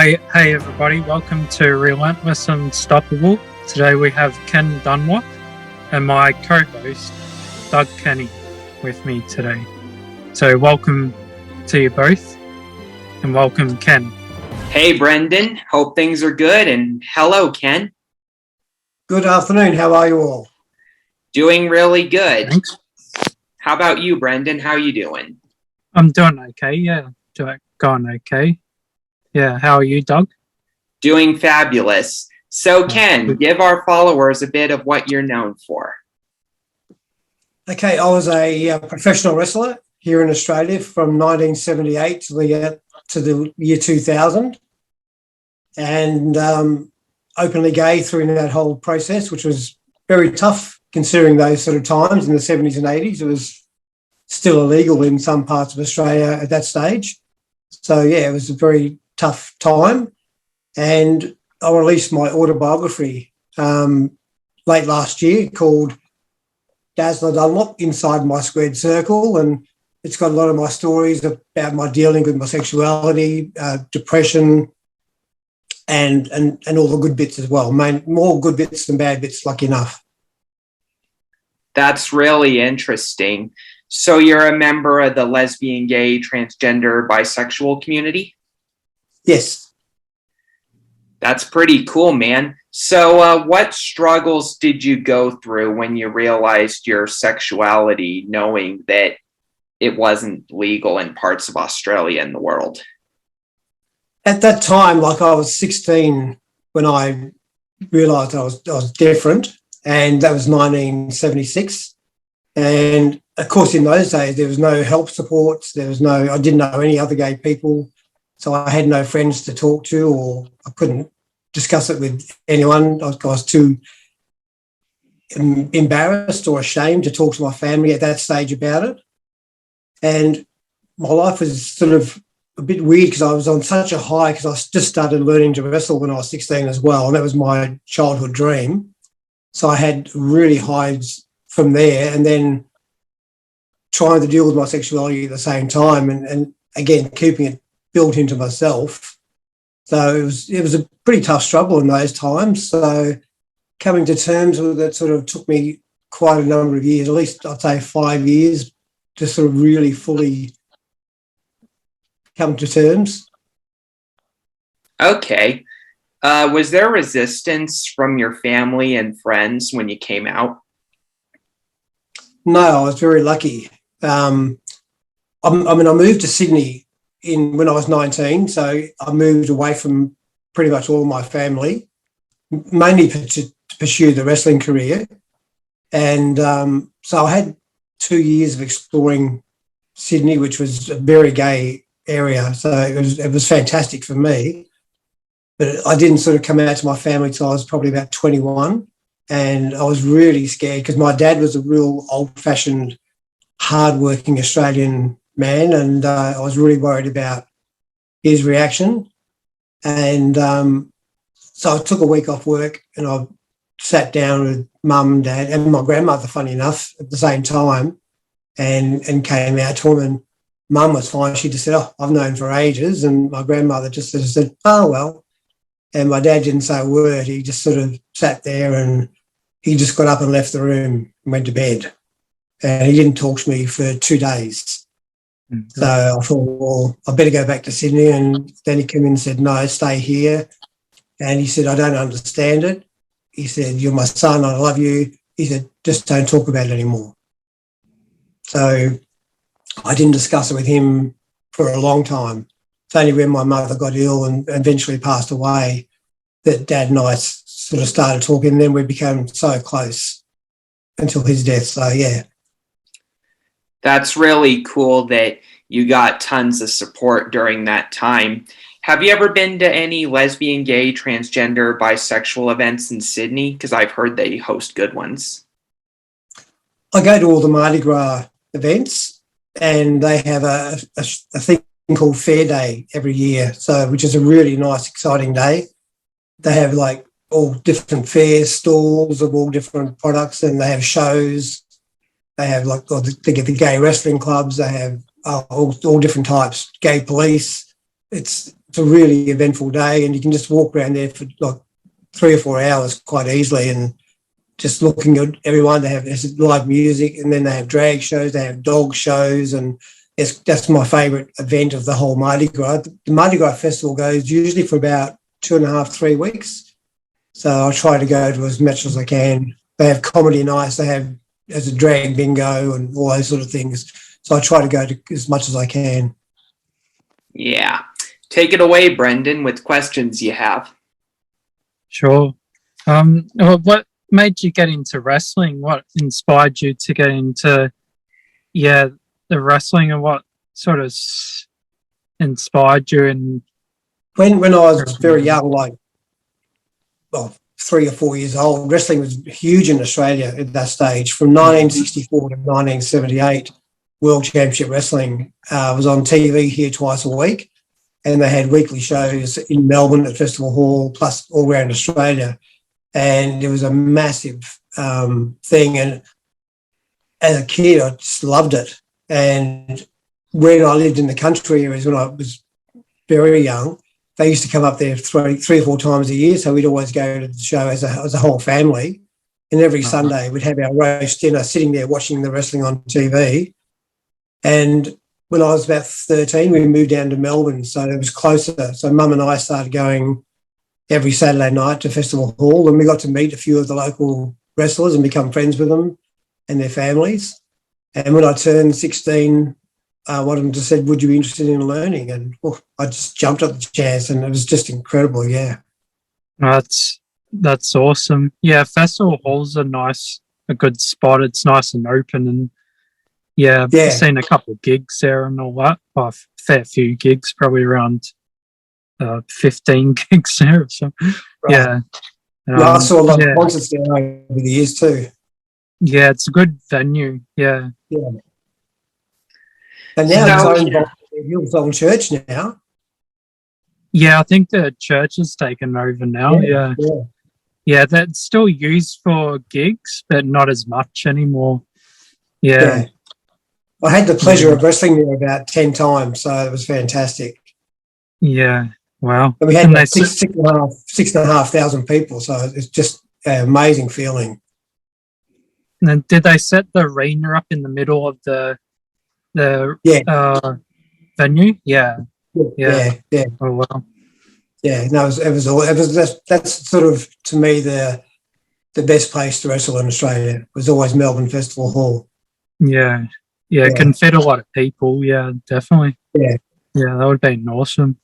Hey everybody, welcome to Relentless and Unstoppable. Today we have Ken Dunlop and my co-host Doug Kenney with me today. So welcome to you both and welcome Ken. Hey Brendan, hope things are good, and hello Ken. Good afternoon, how are you all? Doing really good. Thanks. How about you, Brendan? How you doing? I'm doing okay, yeah. Going okay. Yeah, how are you, Doug? Doing fabulous. So Ken, give our followers a bit of what you're known for. Okay, I was a professional wrestler here in Australia from 1978 to the year 2000, and openly gay through that whole process, which was very tough considering those sort of times in the 70s and 80s. It was still illegal in some parts of Australia at that stage. So, yeah, it was a very tough time, and I released my autobiography late last year called Dazzler Dunlop, Inside My Squared Circle, and it's got a lot of my stories about my dealing with my sexuality, depression, and all the good bits as well. More good bits than bad bits, lucky enough. That's really interesting. So you're a member of the lesbian, gay, transgender, bisexual community? Yes. That's pretty cool, man. So what struggles did you go through when you realized your sexuality, knowing that it wasn't legal in parts of Australia and the world? At that time, like I was 16 when I realised I was different, and that was 1976. And of course, in those days, there was no help supports. I didn't know any other gay people. So I had no friends to talk to, or I couldn't discuss it with anyone. I was too embarrassed or ashamed to talk to my family at that stage about it. And my life was sort of a bit weird because I was on such a high, because I just started learning to wrestle when I was 16 as well, and that was my childhood dream. So I had really highs from there, and then trying to deal with my sexuality at the same time, and again, keeping it built into myself. So it was a pretty tough struggle in those times. So coming to terms with it sort of took me quite a number of years, at least I'd say 5 years, to sort of really fully come to terms. Okay. Was there resistance from your family and friends when you came out? No, I was very lucky. I moved to Sydney when I was 19, so I moved away from pretty much all of my family, mainly to pursue the wrestling career. And so I had 2 years of exploring Sydney, which was a very gay area. So it was fantastic for me. But I didn't sort of come out to my family till I was probably about 21. And I was really scared because my dad was a real old-fashioned, hard-working Australian man, and I was really worried about his reaction. And so I took a week off work and I sat down with mum, dad, and my grandmother, funny enough, at the same time, and came out to him. And mum was fine. She just said, "Oh, I've known for ages." And my grandmother just sort of said, "Oh, well." And my dad didn't say a word. He just sort of sat there, and he just got up and left the room and went to bed. And he didn't talk to me for 2 days. Mm-hmm. So I thought, well, I better go back to Sydney. And then he came in and said, "No, stay here." And he said, "I don't understand it." He said, "You're my son. I love you." He said, "Just don't talk about it anymore." So I didn't discuss it with him for a long time. It's only when my mother got ill and eventually passed away that Dad and I sort of started talking, and then we became so close until his death. So, yeah. That's really cool that you got tons of support during that time. Have you ever been to any lesbian, gay, transgender, bisexual events in Sydney? Because I've heard they host good ones. I go to all the Mardi Gras events, and they have a thing called Fair Day every year, which is a really nice, exciting day. They have like all different fair stalls of all different products, and they have shows. They have they get the gay wrestling clubs. They have all different types, gay police. It's it's a really eventful day, and you can just walk around there for like 3 or 4 hours quite easily, and just looking at everyone. They have live music, and then they have drag shows, they have dog shows, and that's my favourite event of the whole Mardi Gras. The Mardi Gras festival goes usually for about 2.5, 3 weeks. So I try to go to as much as I can. They have comedy nights, they have as a drag bingo and all those sort of things. So I try to go to as much as I can. Yeah. Take it away, Brendan, with questions you have. Sure. Well, what made you get into wrestling? What inspired you to get into, the wrestling, and what sort of inspired you? And when I was very young, like, 3 or 4 years old, wrestling was huge in Australia at that stage. From 1964 to 1978, World Championship Wrestling was on TV here twice a week, and they had weekly shows in Melbourne at Festival Hall, plus all around Australia. And it was a massive thing. And as a kid, I just loved it. And when I lived in the country, was when I was very young, they used to come up there 3 or 4 times a year. So we'd always go to the show as a whole family. And every Sunday we'd have our roast dinner sitting there watching the wrestling on TV. And when I was about 13, we moved down to Melbourne, so it was closer. So Mum and I started going every Saturday night to Festival Hall, and we got to meet a few of the local wrestlers and become friends with them and their families. And when I turned 16, one of them just said, "Would you be interested in learning?" And I just jumped at the chance, and it was just incredible. Yeah, that's awesome. Yeah, Festival Hall's a good spot. It's nice and open, and I've seen a couple of gigs there and all that. Well, a fair few gigs, probably around 15 gigs there. So, right. I saw a lot of concerts there over the years too. Yeah, it's a good venue. Yeah. And now it's owned by Hillsong Church now. Yeah, I think the church has taken over now. Yeah, that's still used for gigs, but not as much anymore. Yeah. I had the pleasure of wrestling there about 10 times, so it was fantastic. Yeah, wow. And we had 6,500 people, so it's just an amazing feeling. And then did they set the arena up in the middle of the venue? Yeah. Oh wow. Yeah, no, that's sort of, to me, the best place to wrestle in Australia. It was always Melbourne Festival Hall. Yeah, it can fit a lot of people. Yeah, definitely. Yeah, that would have been awesome.